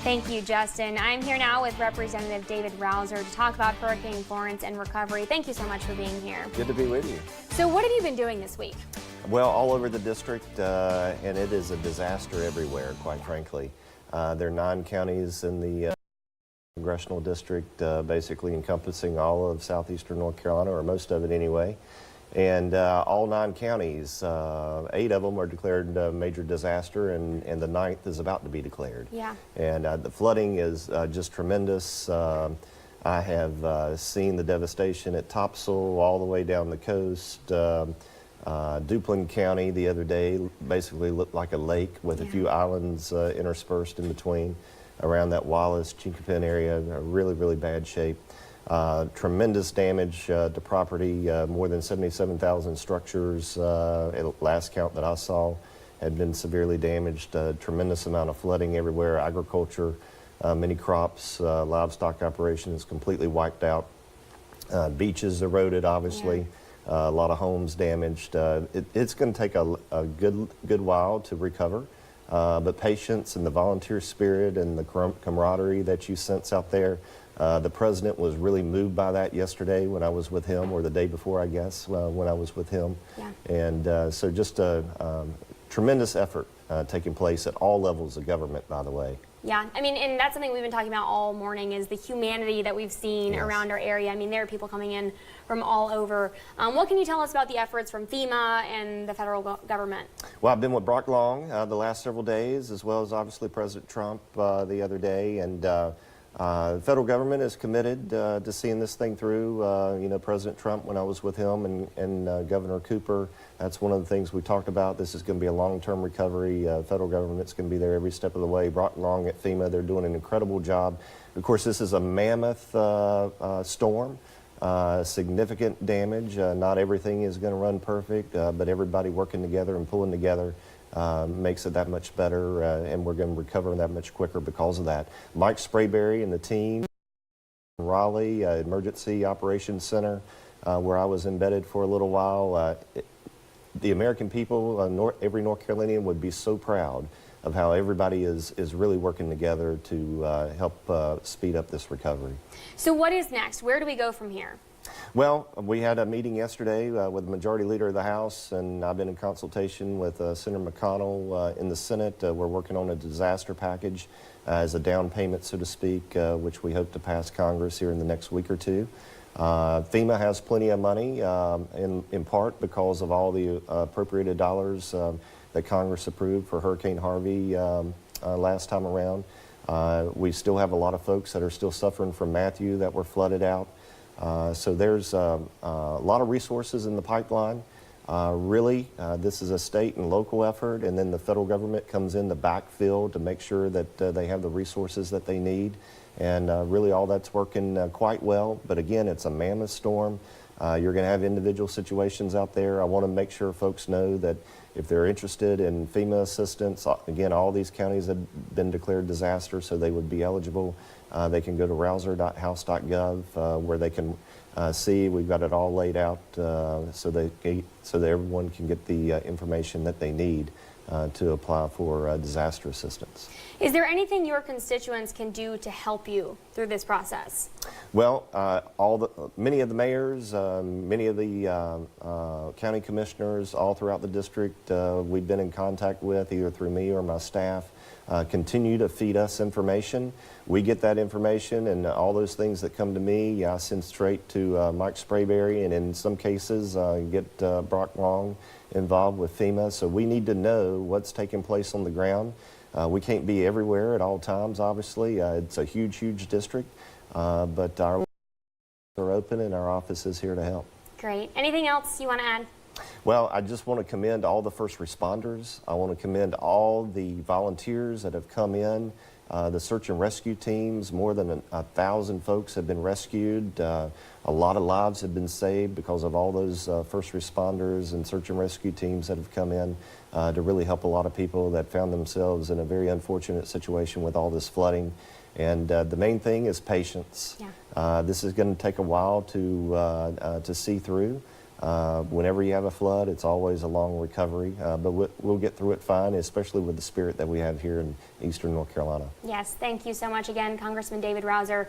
Thank you, Justin. I'm here now with Representative David Rouzer to talk about Hurricane Florence and recovery. Thank you so much for being here. Good to be with you. So what have you been doing this week? Well, all over the district, and it is a disaster everywhere, quite frankly. There are 9 counties in the congressional district, basically encompassing all of southeastern North Carolina, or most of it anyway. And all 9 counties, 8 of them are declared major disaster, and the 9th is about to be declared. Yeah. And the flooding is just tremendous. I have seen the devastation at Topsail all the way down the coast. Duplin County the other day basically looked like a lake with a few islands interspersed in between around that Wallace, Chinkapin area. Really, really bad shape. Tremendous damage to property. More than 77,000 structures at last count that I saw had been severely damaged. Tremendous amount of flooding everywhere. Agriculture, many crops, livestock operations completely wiped out. Beaches eroded, obviously. A lot of homes damaged. It's going to take a good while to recover, but patience and the volunteer spirit and the camaraderie that you sense out there. The president was really moved by that yesterday when I was with him, or the day before, I guess, when I was with him. Yeah. And so just a tremendous effort taking place at all levels of government, by the way. Yeah, I mean, and that's something we've been talking about all morning, is the humanity that we've seen around our area. I mean, there are people coming in from all over. What can you tell us about the efforts from FEMA and the federal government? Well, I've been with Brock Long the last several days, as well as obviously President Trump the other day, and the federal government is committed to seeing this thing through. You know, President Trump, when I was with him, and Governor Cooper, that's one of the things we talked about. This is going to be a long-term recovery. Federal government's going to be there every step of the way. Brock Long at FEMA, they're doing an incredible job. Of course, this is a mammoth storm, significant damage. Not everything is going to run perfect, but everybody working together and pulling together makes it that much better, and we're going to recover that much quicker because of that. Mike Sprayberry and the team, Raleigh Emergency Operations Center, where I was embedded for a little while. The American people, every North Carolinian would be so proud of how everybody is really working together to help speed up this recovery. So what is next? Where do we go from here? Well, we had a meeting yesterday with the Majority Leader of the House, and I've been in consultation with Senator McConnell in the Senate. We're working on a disaster package as a down payment, so to speak, which we hope to pass Congress here in the next week or two. FEMA has plenty of money, in part because of all the appropriated dollars that Congress approved for Hurricane Harvey last time around. We still have a lot of folks that are still suffering from Matthew that were flooded out. So there's a lot of resources in the pipeline. Really, this is a state and local effort, and then the federal government comes in to backfill to make sure that they have the resources that they need. And really all that's working quite well. But again, it's a mammoth storm. You're going to have individual situations out there. I want to make sure folks know that if they're interested in FEMA assistance, again, all these counties have been declared disaster, so they would be eligible. They can go to rouzer.house.gov where they can see we've got it all laid out so that everyone can get the information that they need to apply for disaster assistance. Is there anything your constituents can do to help you through this process? Well, many of the mayors, many of the county commissioners all throughout the district we've been in contact with, either through me or my staff, continue to feed us information. We get that information, and all those things that come to me, I send straight to Mike Sprayberry, and in some cases get Brock Long involved with FEMA. So we need to know what's taking place on the ground. We can't be everywhere at all times, obviously. It's a huge, huge district, but our are open and our office is here to help. Great. Anything else you want to add? Well, I just want to commend all the first responders. I want to commend all the volunteers that have come in, the search and rescue teams. More than 1,000 folks have been rescued. A lot of lives have been saved because of all those first responders and search and rescue teams that have come in to really help a lot of people that found themselves in a very unfortunate situation with all this flooding. And the main thing is patience. Yeah. This is going to take a while to see through. Whenever you have a flood, it's always a long recovery, but we'll get through it fine, especially with the spirit that we have here in eastern North Carolina. Yes, thank you so much again, Congressman David Rouzer.